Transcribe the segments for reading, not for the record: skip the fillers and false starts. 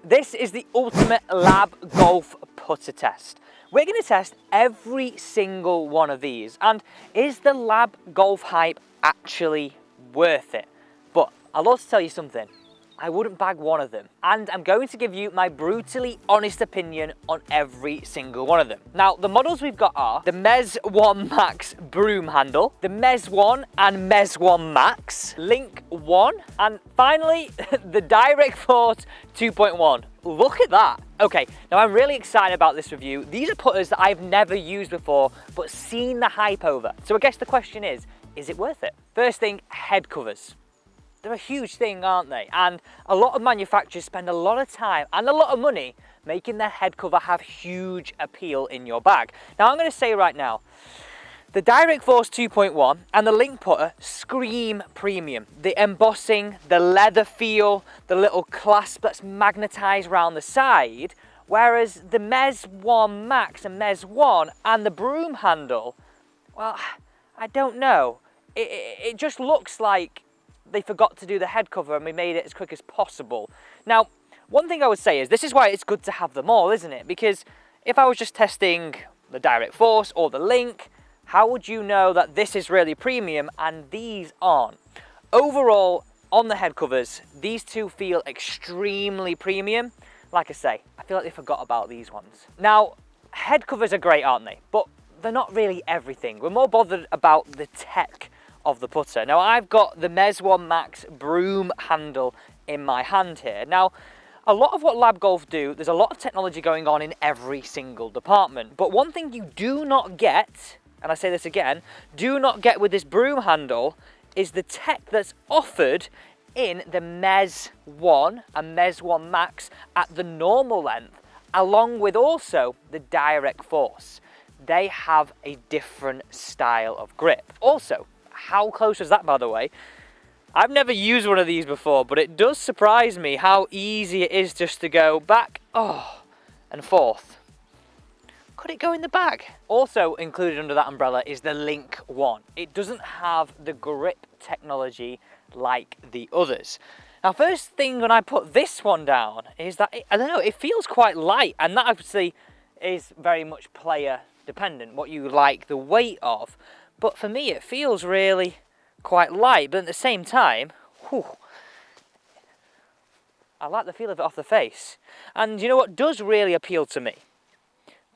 This is the ultimate L.A.B golf putter test. We're going to test every single one of these, and is the L.A.B golf hype actually worth it? But I'll also tell you something, I wouldn't bag one of them, and I'm going to give you my brutally honest opinion on every single one of them. Now, the models we've got are the Mez 1 Max broom handle, the Mez 1 and Mez 1 Max, Link 1, and finally, the Direct Force 2.1. Look at that. Okay, now I'm really excited about this review. These are putters that I've never used before, but seen the hype over. So I guess the question is it worth it? First thing, head covers. They're a huge thing, aren't they? And a lot of manufacturers spend a lot of time and a lot of money making their head cover have huge appeal in your bag. Now, I'm going to say right now, the Direct Force 2.1 and the Link putter scream premium. The embossing, the leather feel, the little clasp that's magnetized around the side, whereas the Mez 1 Max and Mez 1 and the broom handle, well, I don't know. It just looks like they forgot to do the head cover and we made it as quick as possible. Now, one thing I would say is this is why it's good to have them all, isn't it? Because if I was just testing the Direct Force or the Link, how would you know that this is really premium and these aren't? Overall, on the head covers, these two feel extremely premium. Like I say, I feel like they forgot about these ones. Now, head covers are great, aren't they? But they're not really everything. We're more bothered about the tech of the putter. Now, I've got the Mez 1 Max broom handle in my hand here. Now, a lot of what L.A.B Golf do, there's a lot of technology going on in every single department. But one thing you do not get, and I say this again, do not get with this broom handle is the tech that's offered in the Mez 1 and Mez 1 Max at the normal length, along with also the Direct Force. They have a different style of grip. Also, how close was that, by the way? I've never used one of these before, but it does surprise me how easy it is just to go back, and forth. Could it go in the bag? Also included under that umbrella is the Link 1. It doesn't have the grip technology like the others. Now, first thing when I put this one down is that, I don't know, it feels quite light, and that obviously is very much player dependent, what you like the weight of. But for me, it feels really quite light, but at the same time, I like the feel of it off the face. And you know what does really appeal to me?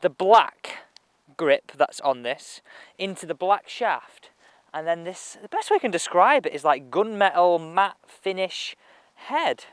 The black grip that's on this into the black shaft. And then this, the best way I can describe it is like gunmetal matte finish head.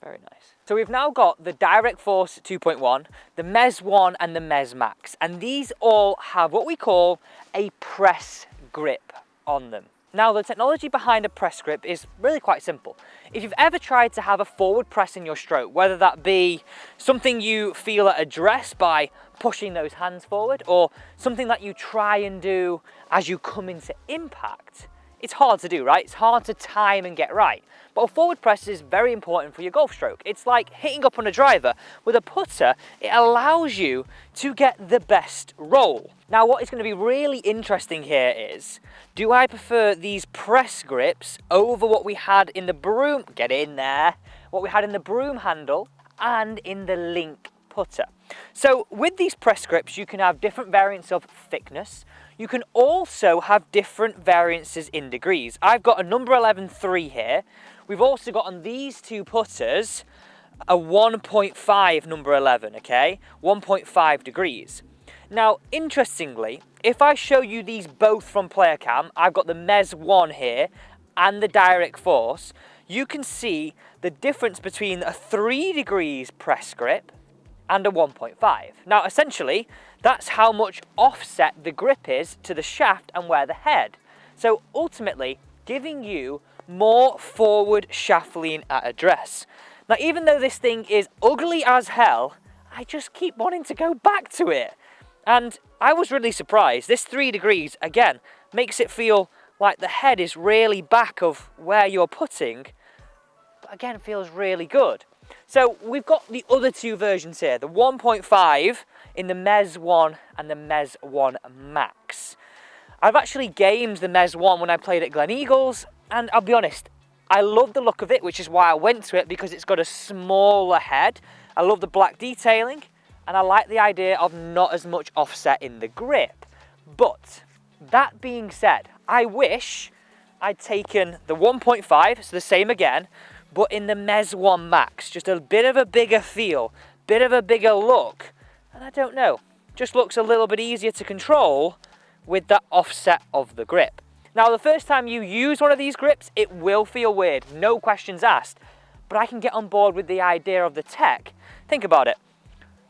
Very nice. So we've now got the Direct Force 2.1, the Mez 1 and the Mez Max. And these all have what we call a press grip on them. Now, the technology behind a press grip is really quite simple. If you've ever tried to have a forward press in your stroke, whether that be something you feel at address by pushing those hands forward, or something that you try and do as you come into impact, it's hard to do, right? It's hard to time and get right. But a forward press is very important for your golf stroke. It's like hitting up on a driver. With a putter, it allows you to get the best roll. Now, what is going to be really interesting here is, do I prefer these press grips over what we had in the broom, get in there, what we had in the broom handle and in the Link putter? So with these press grips, you can have different variants of thickness. You can also have different variances in degrees. I've got a number 11.3 here. We've also got on these two putters a 1.5 number 11, okay? 1.5 degrees. Now, interestingly, if I show you these both from player cam, I've got the Mez 1 here and the Direct Force, you can see the difference between a 3 degrees press grip and a 1.5. Now, essentially, that's how much offset the grip is to the shaft and where the head. So ultimately, giving you more forward shaft lean at address. Now, even though this thing is ugly as hell, I just keep wanting to go back to it. And I was really surprised. This 3 degrees, again, makes it feel like the head is really back of where you're putting, but again, feels really good. So we've got the other two versions here, the 1.5 in the Mez 1 and the Mez 1 Max. I've actually gamed the Mez 1 when I played at Glen Eagles, and I'll be honest, I love the look of it, which is why I went to it, because it's got a smaller head. I love the black detailing, and I like the idea of not as much offset in the grip. But that being said, I wish I'd taken the 1.5, so the same again, but in the Mez 1 Max, just a bit of a bigger feel, bit of a bigger look, and I don't know, just looks a little bit easier to control with that offset of the grip. Now, the first time you use one of these grips, it will feel weird, no questions asked, but I can get on board with the idea of the tech. Think about it.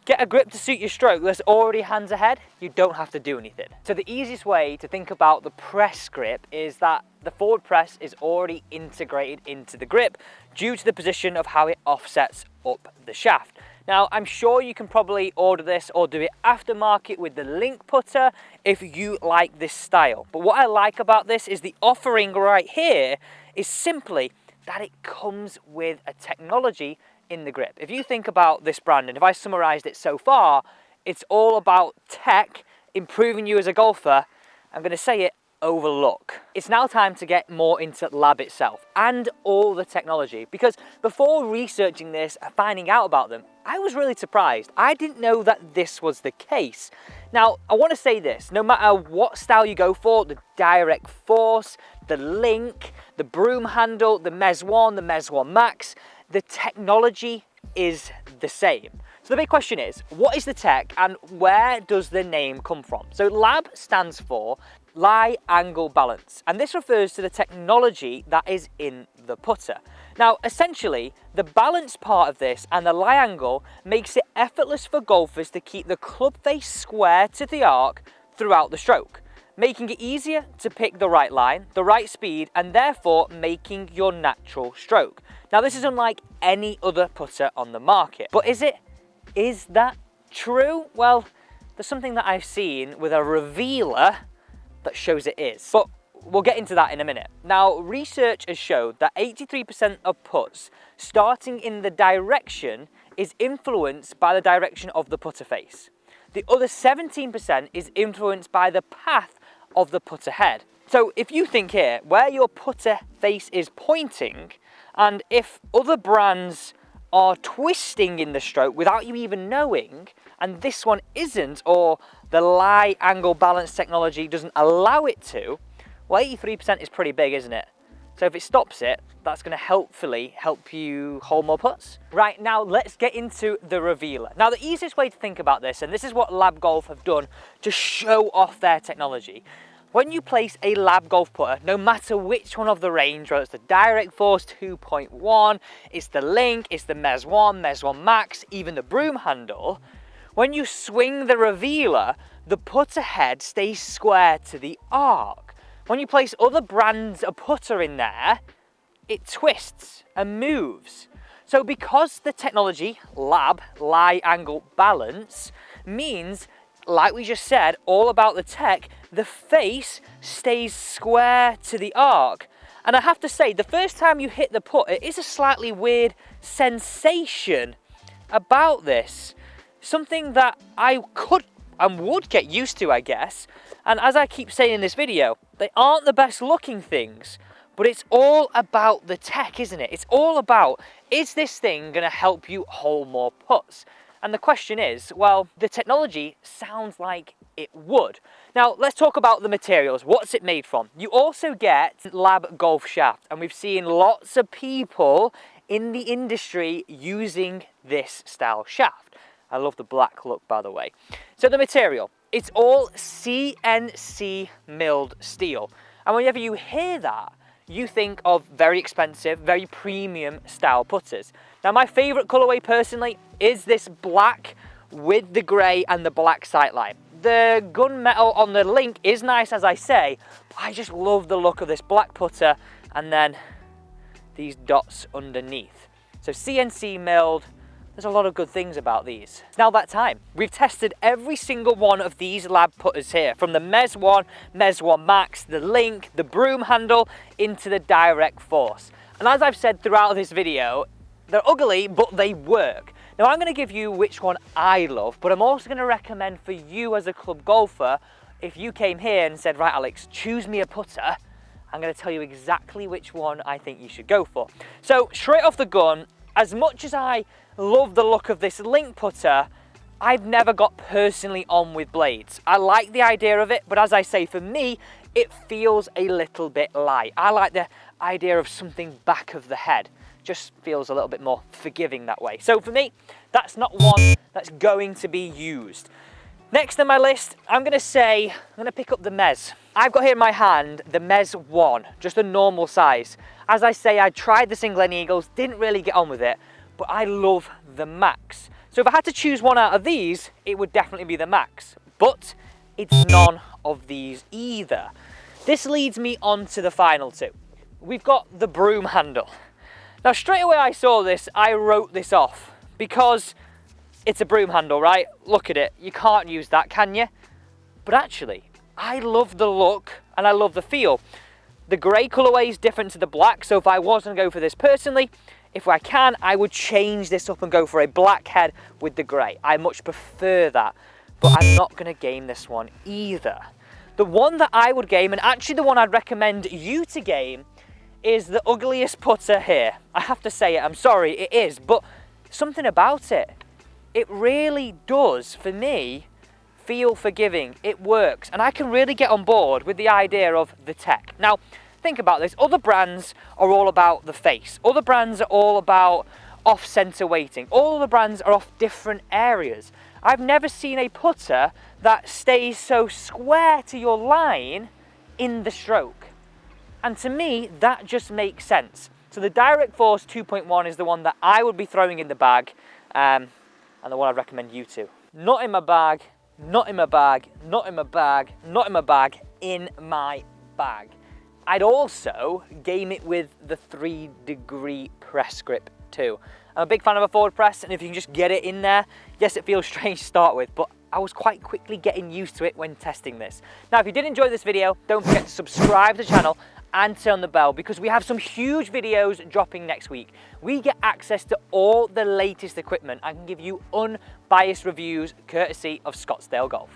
Get a grip to suit your stroke that's already hands ahead, you don't have to do anything. So the easiest way to think about the press grip is that the forward press is already integrated into the grip due to the position of how it offsets up the shaft. Now, I'm sure you can probably order this or do it aftermarket with the link putter if you like this style. But what I like about this is the offering right here is simply that it comes with a technology in the grip. If you think about this brand, and if I summarized it so far, it's all about tech, improving you as a golfer. I'm going to say it, overlook. It's now time to get more into L.A.B itself and all the technology, because before researching this and finding out about them, I was really surprised. I didn't know that this was the case. Now, I want to say this, no matter what style you go for, the direct force, the link, the broom handle, the Mez 1, the Mez 1 Max, the technology is the same. So the big question is, what is the tech and where does the name come from? So L.A.B stands for Lie Angle Balance, and this refers to the technology that is in the putter. Now, essentially, the balance part of this and the lie angle makes it effortless for golfers to keep the club face square to the arc throughout the stroke, making it easier to pick the right line, the right speed, and therefore making your natural stroke. Now, this is unlike any other putter on the market. But is that true? Well, there's something that I've seen with a revealer that shows it is. But we'll get into that in a minute. Now, research has showed that 83% of putts starting in the direction is influenced by the direction of the putter face. The other 17% is influenced by the path of the putter head. So if you think here, where your putter face is pointing, and if other brands are twisting in the stroke without you even knowing, and this one isn't, or the lie angle balance technology doesn't allow it to, well, 83% is pretty big, isn't it? So if it stops it, that's going to hopefully help you hold more putts. Right, now let's get into the revealer. Now, the easiest way to think about this, and this is what L.A.B Golf have done to show off their technology. When you place a L.A.B golf putter, no matter which one of the range, whether it's the Direct Force 2.1, it's the Link, it's the Mez 1, Mez 1 Max, even the broom handle, when you swing the revealer, the putter head stays square to the arc. When you place other brands of putter in there, it twists and moves. So because the technology, L.A.B, lie angle balance, means, like we just said, all about the tech, the face stays square to the arc. And I have to say, the first time you hit the putt, it is a slightly weird sensation about this. Something that I could and would get used to, I guess. And as I keep saying in this video, they aren't the best looking things, but it's all about the tech, isn't it? It's all about, is this thing going to help you hold more putts? And the question is, well, the technology sounds like it would. Now, let's talk about the materials. What's it made from? You also get L.A.B golf shaft, and we've seen lots of people in the industry using this style shaft. I love the black look, by the way. So the material, it's all CNC milled steel. And whenever you hear that, you think of very expensive, very premium style putters. Now, my favorite colorway personally is this black with the gray and the black sightline. The gunmetal on the Link is nice, as I say, but I just love the look of this black putter and then these dots underneath. So CNC milled, there's a lot of good things about these. It's now that time. We've tested every single one of these L.A.B putters here, from the Mez 1, Mez 1 Max, the Link, the broom handle, into the Direct Force. And as I've said throughout this video, they're ugly, but they work. Now, I'm going to give you which one I love, but I'm also going to recommend for you as a club golfer, if you came here and said, right, Alex, choose me a putter, I'm going to tell you exactly which one I think you should go for. So straight off the gun, as much as I love the look of this link putter, I've never got personally on with blades. I like the idea of it, but as I say, for me, it feels a little bit light. I like the idea of something back of the head. Just feels a little bit more forgiving that way. So for me, that's not one that's going to be used. Next on my list, I'm going to pick up the Mez. I've got here in my hand the Mez 1, just a normal size. As I say, I tried the Single End Eagles, didn't really get on with it, but I love the Max. So if I had to choose one out of these, it would definitely be the Max. But it's none of these either. This leads me on to the final two. We've got the broom handle. Now straight away I saw this, I wrote this off because it's a broom handle, right? Look at it, you can't use that, can you? But actually, I love the look and I love the feel. The grey colourway is different to the black, so if I was going to go for this personally, if I can, I would change this up and go for a black head with the grey. I much prefer that, but I'm not going to game this one either. The one that I would game, and actually the one I'd recommend you to game, is the ugliest putter here. I have to say it, I'm sorry, it is, but something about it, it really does, for me, feel forgiving. It works, and I can really get on board with the idea of the tech. Now, think about this. Other brands are all about the face. Other brands are all about off-center weighting. All the brands are off different areas. I've never seen a putter that stays so square to your line in the stroke. And to me, that just makes sense. So the Direct Force 2.1 is the one that I would be throwing in the bag, and the one I'd recommend you to. Not in my bag, not in my bag, not in my bag, not in my bag, in my bag. I'd also game it with the 3-degree press grip too. I'm a big fan of a forward press, and if you can just get it in there, yes, it feels strange to start with, but I was quite quickly getting used to it when testing this. Now, if you did enjoy this video, don't forget to subscribe to the channel and turn on the bell, because we have some huge videos dropping next week. We get access to all the latest equipment and can give you unbiased reviews courtesy of Scottsdale Golf.